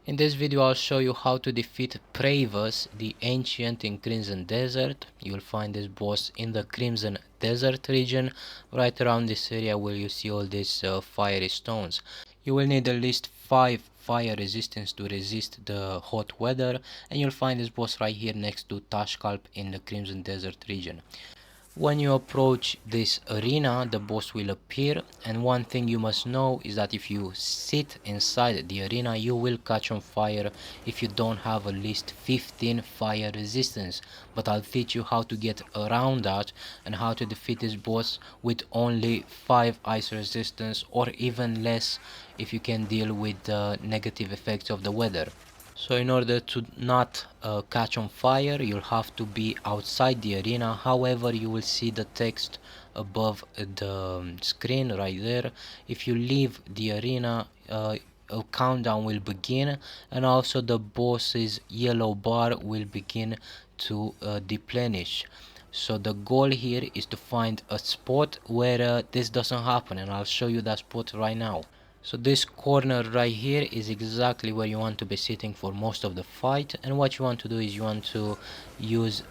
In this video I'll show you how to defeat Praevus, the ancient in Crimson Desert. You'll find this boss in the Crimson Desert region, right around this area where you see all these fiery stones. You will need at least 5 fire resistance to resist the hot weather, and you'll find this boss right here next to Tashkalp in the Crimson Desert region. When you approach this arena, the boss will appear, and one thing you must know is that if you sit inside the arena, you will catch on fire if you don't have at least 15 fire resistance. But I'll teach you how to get around that and how to defeat this boss with only 5 ice resistance, or even less if you can deal with the negative effects of the weather. So in order to not catch on fire, you'll have to be outside the arena. However, you will see the text above the screen right there. If you leave the arena, a countdown will begin, and also the boss's yellow bar will begin to deplenish. So the goal here is to find a spot where this doesn't happen, and I'll show you that spot right now. So this corner right here is exactly where you want to be sitting for most of the fight, and what you want to do is you want to use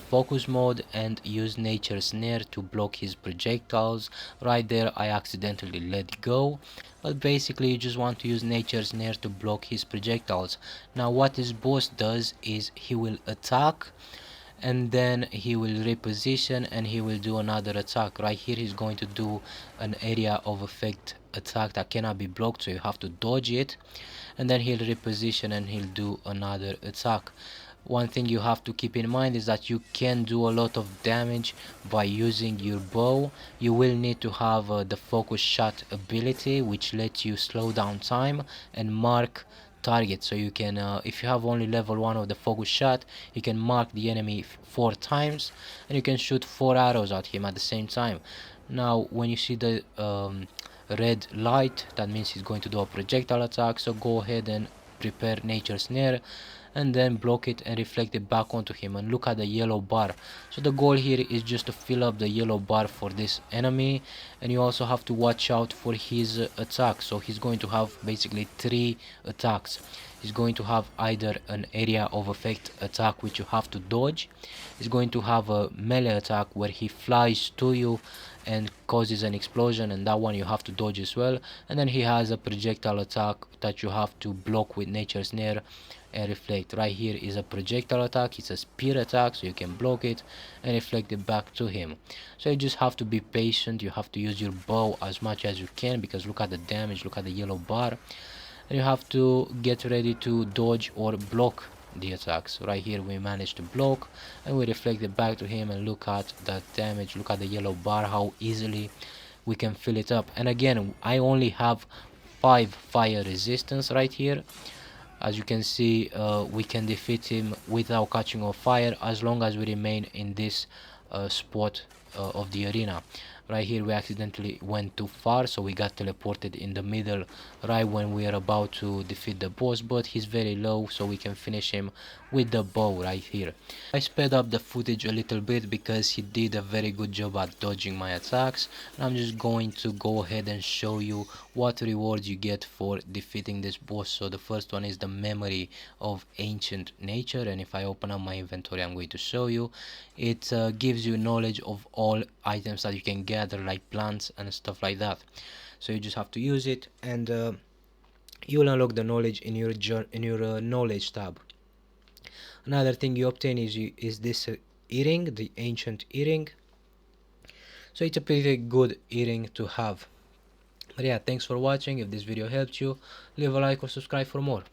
focus mode and use nature snare to block his projectiles. Right there I accidentally let go, but basically you just want to use nature snare to block his projectiles. Now what this boss does is he will attack, and then he will reposition and he will do another attack. Right here he's going to do an area of effect attack that cannot be blocked, so you have to dodge it, and then he'll reposition and he'll do another attack. One thing you have to keep in mind is that you can do a lot of damage by using your bow. You will need to have the focus shot ability, which lets you slow down time and mark target. So you can if you have only level 1 of the focus shot, you can mark the enemy 4 times and you can shoot 4 arrows at him at the same time. Now when you see the red light, that means he's going to do a projectile attack, so go ahead and prepare nature snare and then block it and reflect it back onto him, and look at the yellow bar. So the goal here is just to fill up the yellow bar for this enemy, and you also have to watch out for his attack. So he's going to have basically 3 attacks. He's going to have either an area of effect attack which you have to dodge. He's going to have a melee attack where he flies to you and causes an explosion, and that one you have to dodge as well. And then he has a projectile attack that you have to block with nature snare and reflect. Right here is a projectile attack, it's a spear attack, so you can block it and reflect it back to him. So you just have to be patient, you have to use your bow as much as you can, because look at the damage, look at the yellow bar, and you have to get ready to dodge or block the attacks. Right here we managed to block and we reflect it back to him, and look at that damage, look at the yellow bar, how easily we can fill it up. And again, I only have 5 fire resistance right here. As you can see, we can defeat him without catching on fire as long as we remain in this spot of the arena. Right here we accidentally went too far, so we got teleported in the middle right when we are about to defeat the boss, but he's very low, so we can finish him with the bow right here. I sped up the footage a little bit because he did a very good job at dodging my attacks, and I'm just going to go ahead and show you what rewards you get for defeating this boss. So the first one is the memory of ancient nature, and if I open up my inventory I'm going to show you. It gives you knowledge of all items that you can gather, like plants and stuff like that. So you just have to use it, and you will unlock the knowledge in your knowledge tab. Another thing you obtain is this earring, the ancient earring. So it's a pretty good earring to have. But yeah, thanks for watching. If this video helped you, leave a like or subscribe for more.